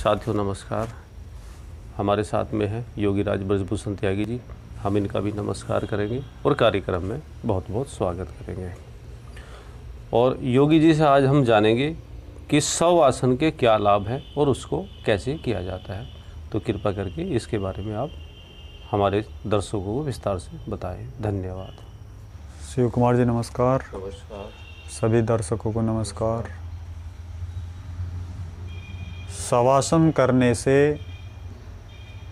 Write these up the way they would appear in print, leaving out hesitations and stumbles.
साथियों नमस्कार। हमारे साथ में है योगी राज ब्रजभूषण त्यागी जी। हम इनका भी नमस्कार करेंगे और कार्यक्रम में बहुत बहुत स्वागत करेंगे। और योगी जी से आज हम जानेंगे कि शव आसन के क्या लाभ हैं और उसको कैसे किया जाता है। तो कृपा करके इसके बारे में आप हमारे दर्शकों को विस्तार से बताएं। धन्यवाद। शिव कुमार जी नमस्कार। नमस्कार। सभी दर्शकों को नमस्कार। शवासन करने से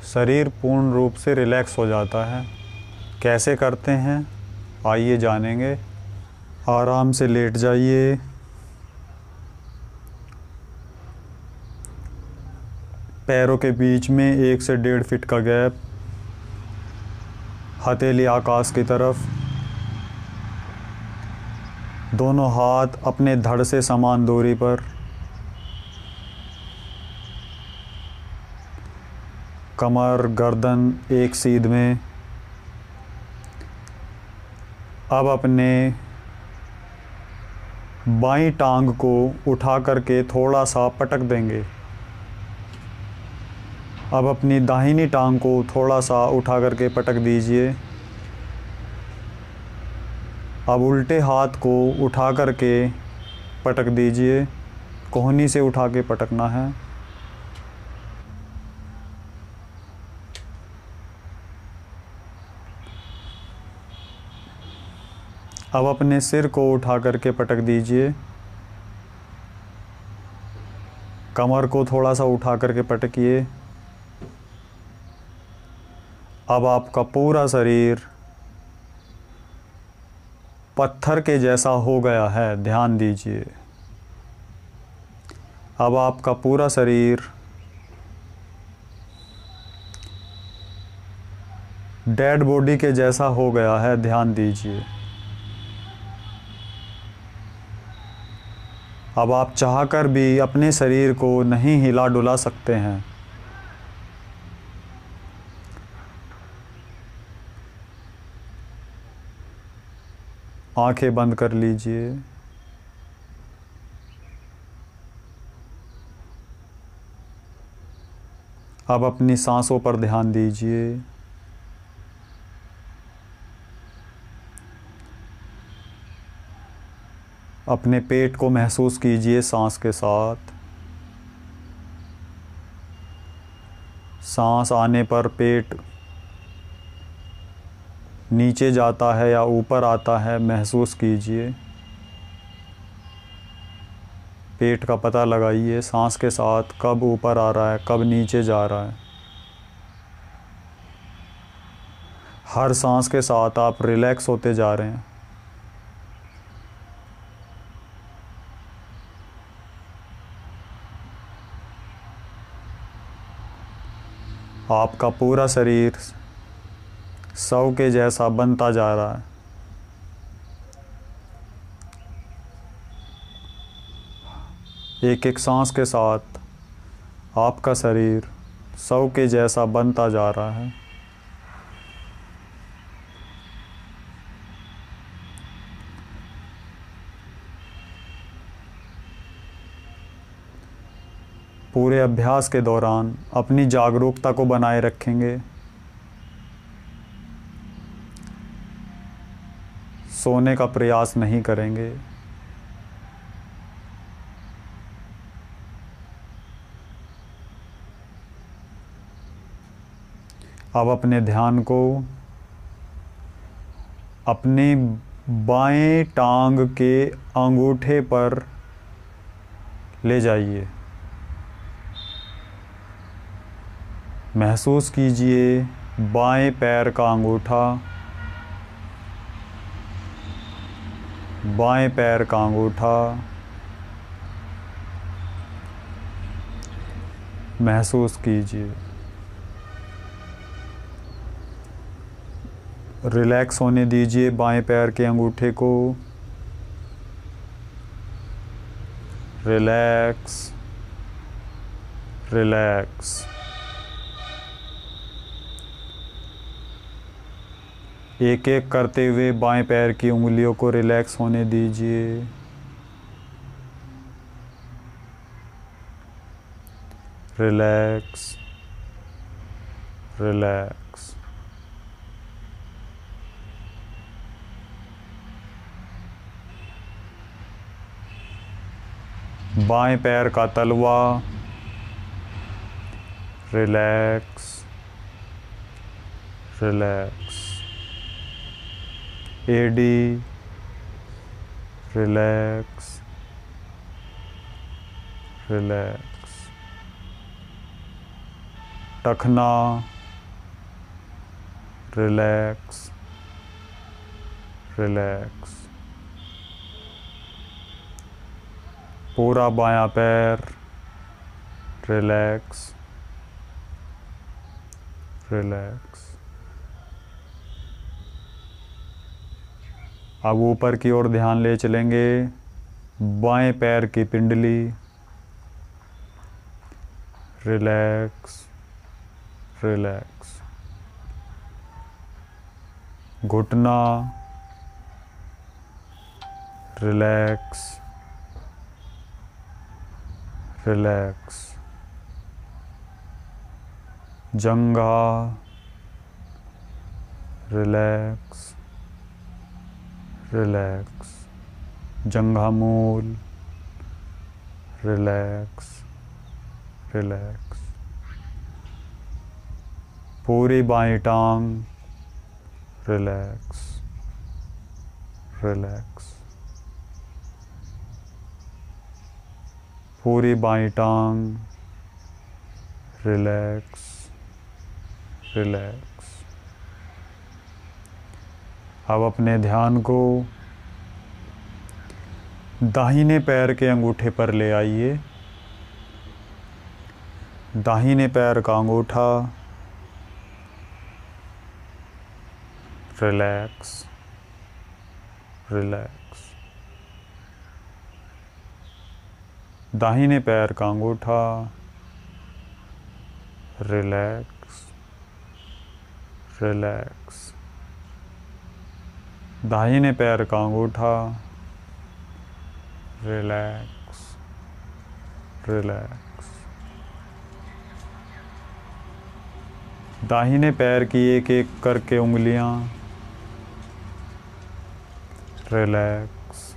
शरीर पूर्ण रूप से रिलैक्स हो जाता है। कैसे करते हैं आइए जानेंगे। आराम से लेट जाइए। पैरों के बीच में 1 से 1.5 फीट का गैप, हथेली आकाश की तरफ, दोनों हाथ अपने धड़ से समान दूरी पर, कमर गर्दन एक सीध में। अब अपने बाईं टांग को उठा करके थोड़ा सा पटक देंगे। अब अपनी दाहिनी टांग को थोड़ा सा उठा करके पटक दीजिए। अब उल्टे हाथ को उठा करके पटक दीजिए। कोहनी से उठा के पटकना है। अब अपने सिर को उठा करके पटक दीजिए। कमर को थोड़ा सा उठा करके पटकिए। अब आपका पूरा शरीर पत्थर के जैसा हो गया है, ध्यान दीजिए। अब आपका पूरा शरीर डेड बॉडी के जैसा हो गया है, ध्यान दीजिए। अब आप चाहकर भी अपने शरीर को नहीं हिला डुला सकते हैं। आंखें बंद कर लीजिए। अब अपनी सांसों पर ध्यान दीजिए। अपने पेट को महसूस कीजिए सांस के साथ। सांस आने पर पेट नीचे जाता है या ऊपर आता है, महसूस कीजिए। पेट का पता लगाइए सांस के साथ, कब ऊपर आ रहा है, कब नीचे जा रहा है। हर सांस के साथ आप रिलैक्स होते जा रहे हैं। आपका पूरा शरीर शव के जैसा बनता जा रहा है। एक एक सांस के साथ आपका शरीर शव के जैसा बनता जा रहा है। पूरे अभ्यास के दौरान अपनी जागरूकता को बनाए रखेंगे। सोने का प्रयास नहीं करेंगे। अब अपने ध्यान को अपने बाएं टांग के अंगूठे पर ले जाइए। महसूस कीजिए बाएं पैर का अंगूठा, बाएं पैर का अंगूठा। महसूस कीजिए। रिलैक्स होने दीजिए बाएं पैर के अंगूठे को। Relax, relax. एक एक करते हुए बाएं पैर की उंगलियों को रिलैक्स होने दीजिए। Relax, relax. बाएं पैर का तलवा, रिलैक्स, रिलैक्स। एडी, रिलैक्स, रिलैक्स। टखना, रिलैक्स, रिलैक्स। पूरा बायां पैर, रिलैक्स, रिलैक्स। अब ऊपर की ओर ध्यान ले चलेंगे। बाएं पैर की पिंडली, रिलैक्स, रिलैक्स। घुटना, रिलैक्स, रिलैक्स। जंघा, रिलैक्स, रिलैक्स। जंघा मूल, रिलैक्स, रिलैक्स। पूरी बाईं टांग, रिलैक्स, रिलैक्स। पूरी बाईं टांग, रिलैक्स, रिलैक्स। अब अपने ध्यान को दाहिने पैर के अंगूठे पर ले आइए। दाहिने पैर का अंगूठा, रिलैक्स, रिलैक्स। दाहिने पैर का अंगूठा, रिलैक्स, रिलैक्स। दाहिने पैर का अंगूठा, रिलैक्स, रिलैक्स। दाहिने पैर की एक एक करके उंगलियां, रिलैक्स,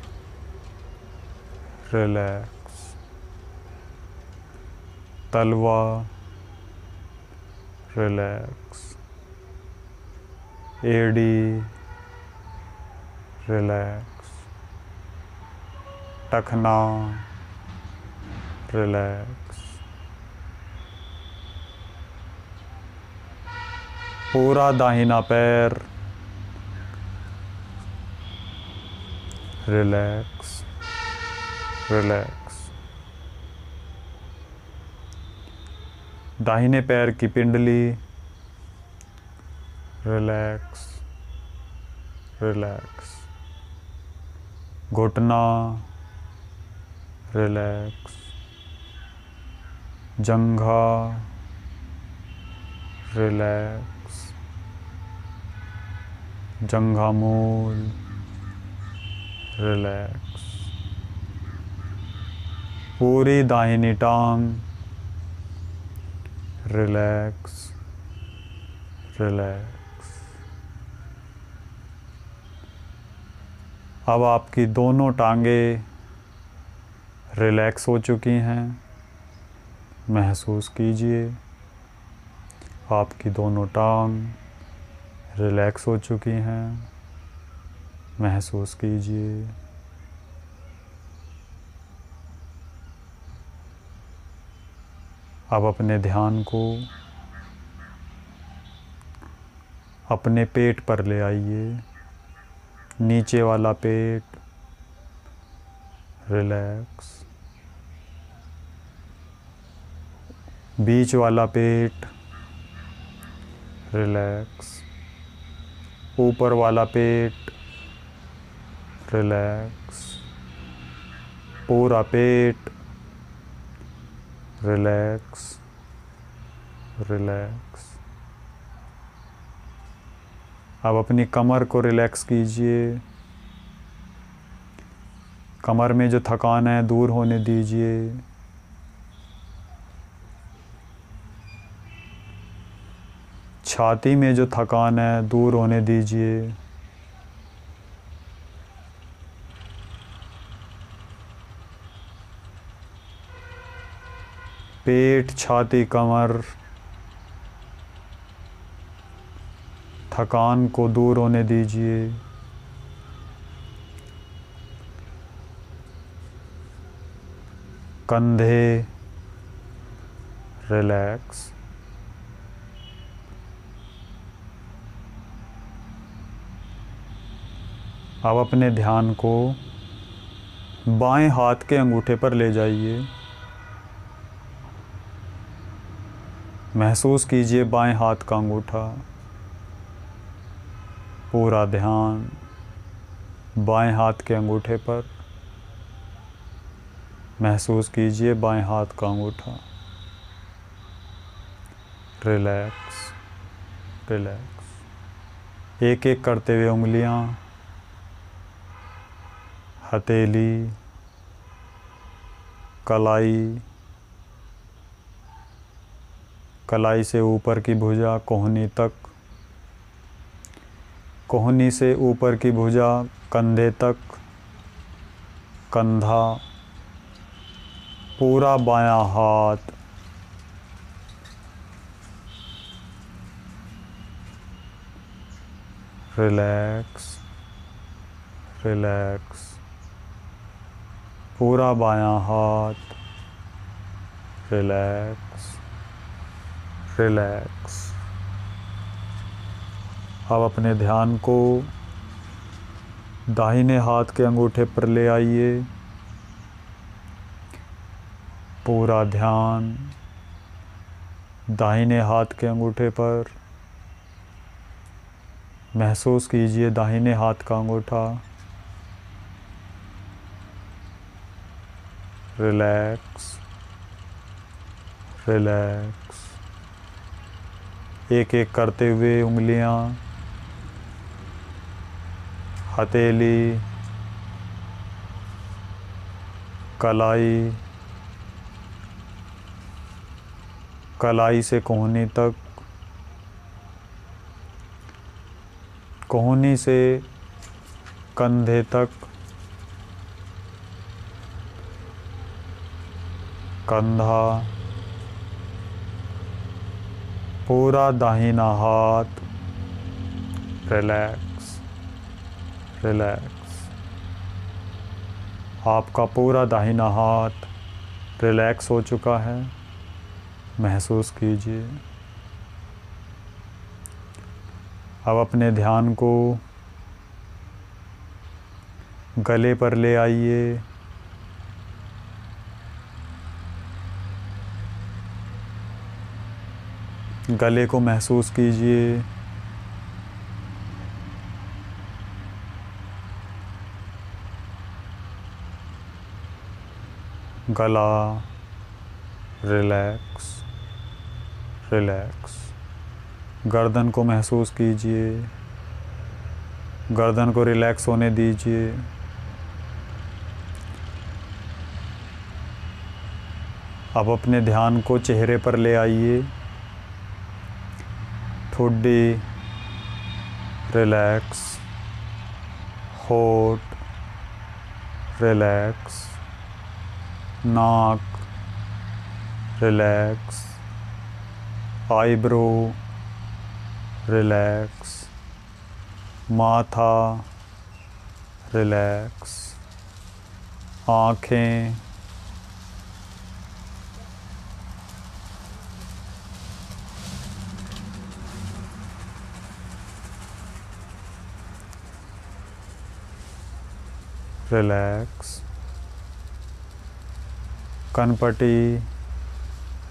रिलैक्स। तलवा, रिलैक्स। एडी, रिलैक्स। टखना, रिलैक्स। पूरा दाहिना पैर, रिलैक्स, रिलैक्स। दाहिने पैर की पिंडली, रिलैक्स, रिलैक्स। घुटना, रिलैक्स। जंघा, रिलैक्स। जंघा मूल, रिलैक्स। पूरी दाहिनी टांग, रिलैक्स, रिलैक्स। अब आपकी दोनों टांगें रिलैक्स हो चुकी हैं। महसूस कीजिए आपकी दोनों टांग रिलैक्स हो चुकी हैं। महसूस कीजिए। अब अपने ध्यान को अपने पेट पर ले आइए। नीचे वाला पेट, रिलैक्स। बीच वाला पेट, रिलैक्स। ऊपर वाला पेट, रिलैक्स। पूरा पेट, रिलैक्स, रिलैक्स। अब अपनी कमर को रिलैक्स कीजिए। कमर में जो थकान है दूर होने दीजिए। छाती में जो थकान है दूर होने दीजिए। पेट, छाती, कमर, थकान को दूर होने दीजिए। कंधे रिलैक्स। अब अपने ध्यान को बाएं हाथ के अंगूठे पर ले जाइए। महसूस कीजिए बाएं हाथ का अंगूठा। पूरा ध्यान बाएं हाथ के अंगूठे पर। महसूस कीजिए बाएं हाथ का अंगूठा। Relax relax. एक एक करते हुए उंगलियां, हथेली, कलाई, कलाई से ऊपर की भुजा कोहनी तक, कोहनी से ऊपर की भुजा कंधे तक, कंधा, पूरा बायां हाथ, रिलैक्स रिलैक्स। पूरा बायां हाथ, रिलैक्स रिलैक्स। अब अपने ध्यान को दाहिने हाथ के अंगूठे पर ले आइए। पूरा ध्यान दाहिने हाथ के अंगूठे पर। महसूस कीजिए दाहिने हाथ का अंगूठा। Relax relax. एक एक करते हुए उंगलियां, हथेली, कलाई, कलाई से कोहनी तक, कोहनी से कंधे तक, कंधा, पूरा दाहिना हाथ। Relax relax. आपका पूरा दाहिना हाथ रिलैक्स हो चुका है। महसूस कीजिए। अब अपने ध्यान को गले पर ले आइए। गले को महसूस कीजिए। गला रिलैक्स रिलैक्स। गर्दन को महसूस कीजिए। गर्दन को रिलैक्स होने दीजिए। अब अपने ध्यान को चेहरे पर ले आइए। ठुड्डी रिलैक्स, होठ रिलैक्स, नाक रिलैक्स, आईब्रो रिलैक्स, माथा रिलैक्स, आँखें रिलैक्स, कनपटी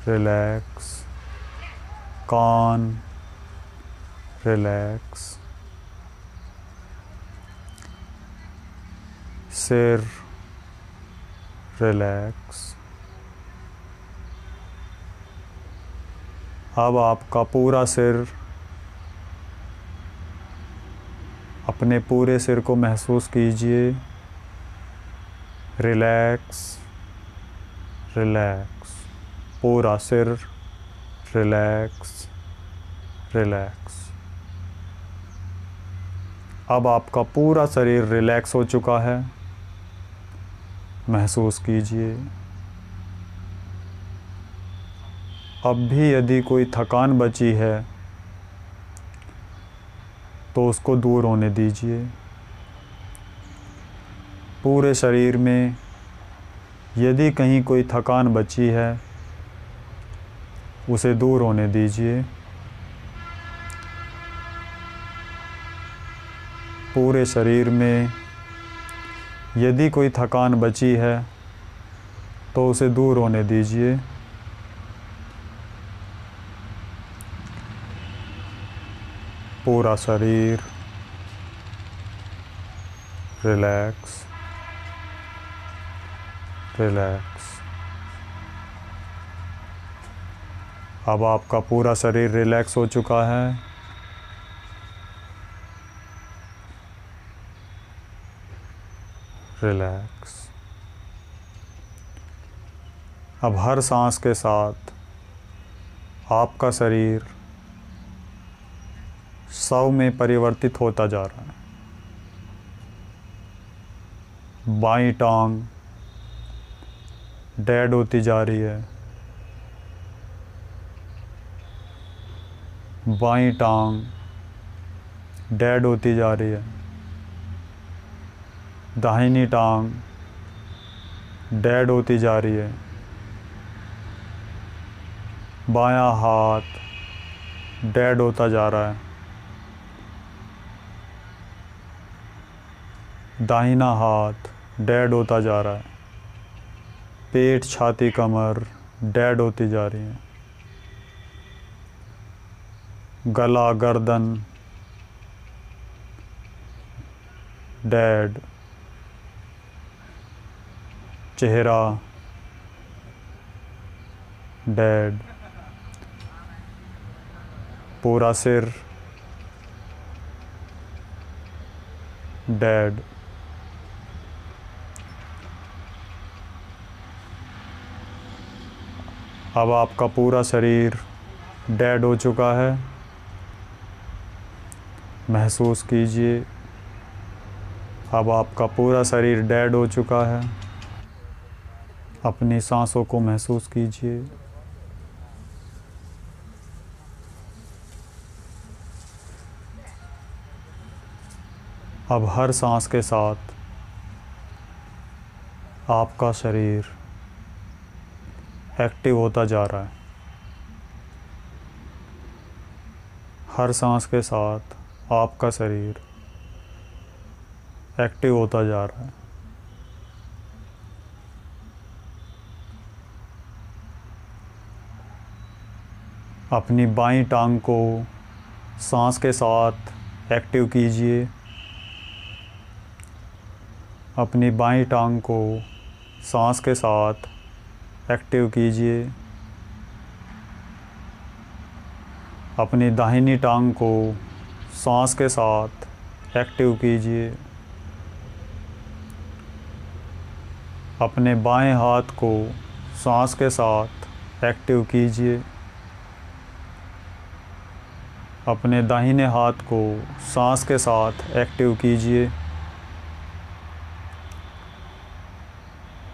रिलैक्स, कान रिलैक्स, सिर रिलैक्स। अब आपका पूरा सिर, अपने पूरे सिर को महसूस कीजिए। Relax relax. पूरा सिर रिलैक्स रिलैक्स। अब आपका पूरा शरीर रिलैक्स हो चुका है। महसूस कीजिए। अब भी यदि कोई थकान बची है तो उसको दूर होने दीजिए। पूरे शरीर में यदि कहीं कोई थकान बची है उसे दूर होने दीजिए। पूरे शरीर में यदि कोई थकान बची है तो उसे दूर होने दीजिए। पूरा शरीर रिलैक्स रिलैक्स। अब आपका पूरा शरीर रिलैक्स हो चुका है। रिलैक्स। अब हर सांस के साथ आपका शरीर शव में परिवर्तित होता जा रहा है। बाईं टांग डेड होती जा रही है। बाईं टांग डेड होती जा रही है। दाहिनी टांग डेड होती जा रही है। बायां हाथ डेड होता जा रहा है। दाहिना हाथ डेड होता जा रहा है। पेट, छाती, कमर डेड होती जा रही है। गला, गर्दन डेड। चेहरा डेड। पूरा सिर डेड। अब आपका पूरा शरीर डेड हो चुका है। महसूस कीजिए। अब आपका पूरा शरीर डेड हो चुका है। अपनी सांसों को महसूस कीजिए। अब हर सांस के साथ आपका शरीर एक्टिव होता जा रहा है। हर सांस के साथ आपका शरीर एक्टिव होता जा रहा है। अपनी बाईं टांग को सांस के साथ एक्टिव कीजिए। अपनी बाईं टांग को सांस के साथ एक्टिव कीजिए। अपनी दाहिनी टांग को सांस के साथ एक्टिव कीजिए। अपने बाएं हाथ को सांस के साथ एक्टिव कीजिए। अपने दाहिने हाथ को सांस के साथ एक्टिव कीजिए।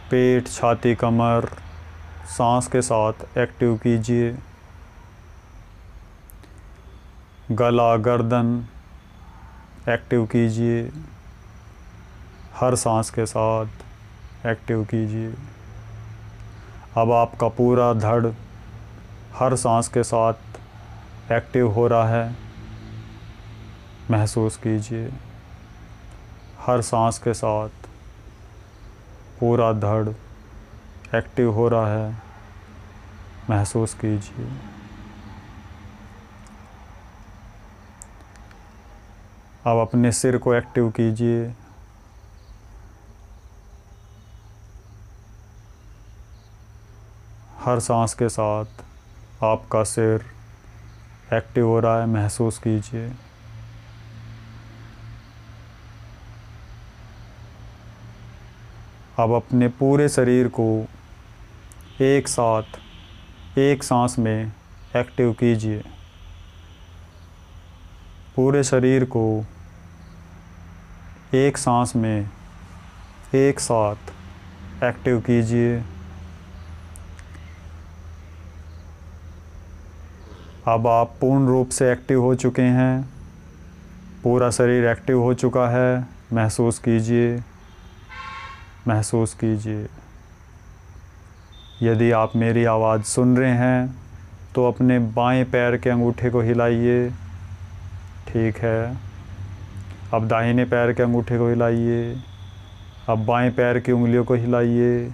पेट, छाती, कमर सांस के साथ एक्टिव कीजिए। गला, गर्दन एक्टिव कीजिए। हर सांस के साथ एक्टिव कीजिए। अब आपका पूरा धड़ हर सांस के साथ एक्टिव हो रहा है। महसूस कीजिए। हर सांस के साथ पूरा धड़ एक्टिव हो रहा है। महसूस कीजिए। अब अपने सिर को एक्टिव कीजिए। हर सांस के साथ आपका सिर एक्टिव हो रहा है। महसूस कीजिए। अब अपने पूरे शरीर को एक साथ एक सांस में एक्टिव कीजिए। पूरे शरीर को एक सांस में एक साथ एक्टिव कीजिए। अब आप पूर्ण रूप से एक्टिव हो चुके हैं, पूरा शरीर एक्टिव हो चुका है। महसूस कीजिए, महसूस कीजिए। यदि आप मेरी आवाज़ सुन रहे हैं तो अपने बाएं पैर के अंगूठे को हिलाइए। ठीक है। अब दाहिने पैर के अंगूठे को हिलाइए। अब बाएं पैर की उंगलियों को हिलाइए।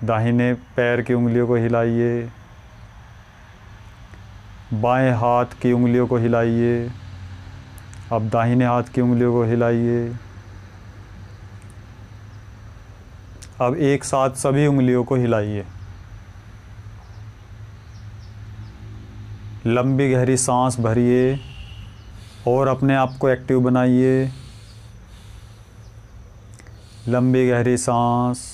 दाहिने पैर की उंगलियों को हिलाइए। बाएं हाथ की उंगलियों को हिलाइए। अब दाहिने हाथ की उंगलियों को हिलाइए। अब एक साथ सभी उंगलियों को हिलाइए। लंबी गहरी सांस भरिए और अपने आप को एक्टिव बनाइए। लंबी गहरी सांस,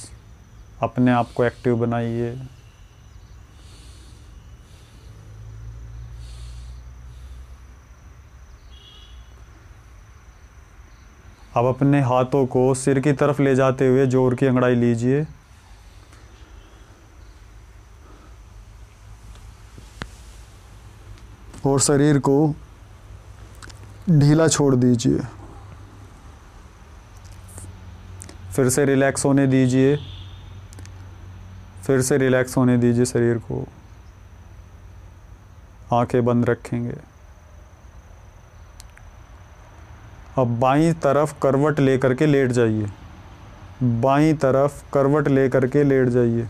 अपने आप को एक्टिव बनाइए। अब अपने हाथों को सिर की तरफ ले जाते हुए जोर की अंगड़ाई लीजिए। और शरीर को ढीला छोड़ दीजिए। फिर से रिलैक्स होने दीजिए। फिर से रिलैक्स होने दीजिए शरीर को। आंखें बंद रखेंगे। अब बाईं तरफ करवट लेकर के लेट जाइए। बाईं तरफ करवट लेकर के लेट जाइए।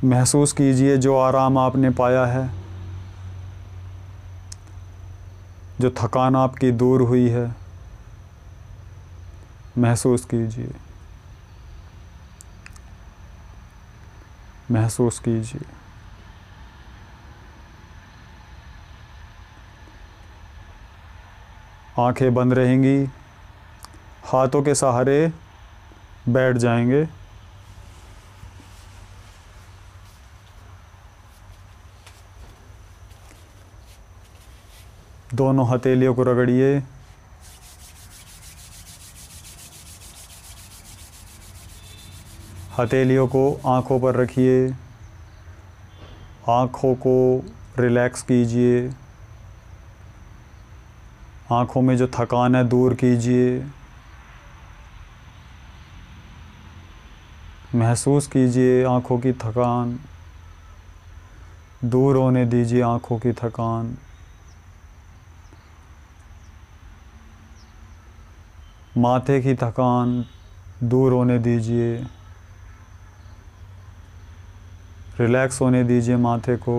महसूस कीजिए जो आराम आपने पाया है, जो थकान आपकी दूर हुई है। महसूस कीजिए, महसूस कीजिए। आंखें बंद रहेंगी। हाथों के सहारे बैठ जाएंगे। दोनों हथेलियों को रगड़िए। हथेलियों को आँखों पर रखिए। आँखों को रिलैक्स कीजिए। आँखों में जो थकान है दूर कीजिए। महसूस कीजिए आँखों की थकान। दूर होने दीजिए आँखों की थकान। माथे की थकान दूर होने दीजिए। रिलैक्स होने दीजिए माथे को।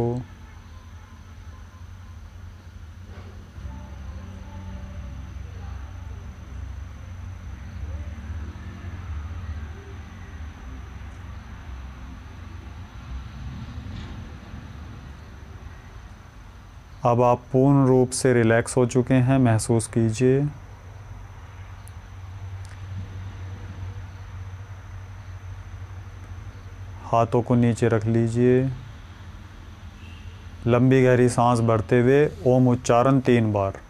अब आप पूर्ण रूप से रिलैक्स हो चुके हैं। महसूस कीजिए। हाथों को नीचे रख लीजिए। लंबी गहरी सांस भरते हुए ओम उच्चारण 3 बार।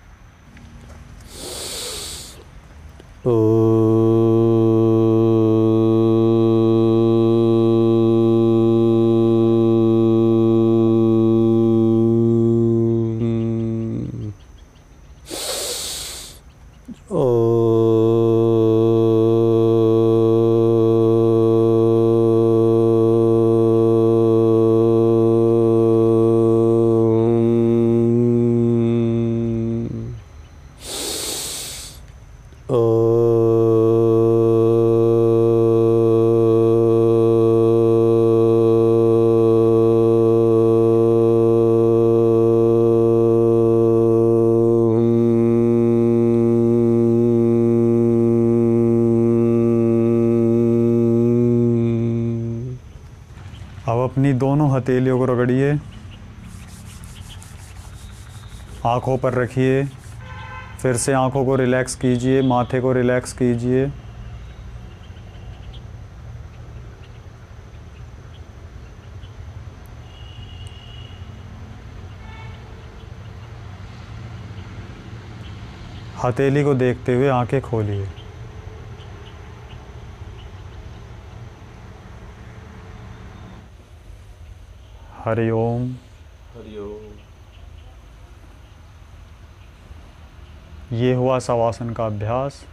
अब अपनी दोनों हथेलियों को रगड़िए। आँखों पर रखिए। फिर से आँखों को रिलैक्स कीजिए। माथे को रिलैक्स कीजिए। हथेली को देखते हुए आंखें खोलिए। हरि ओम। हरिओम। ये हुआ शवासन का अभ्यास।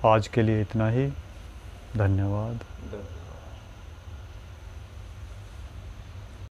आज के लिए इतना ही। धन्यवाद।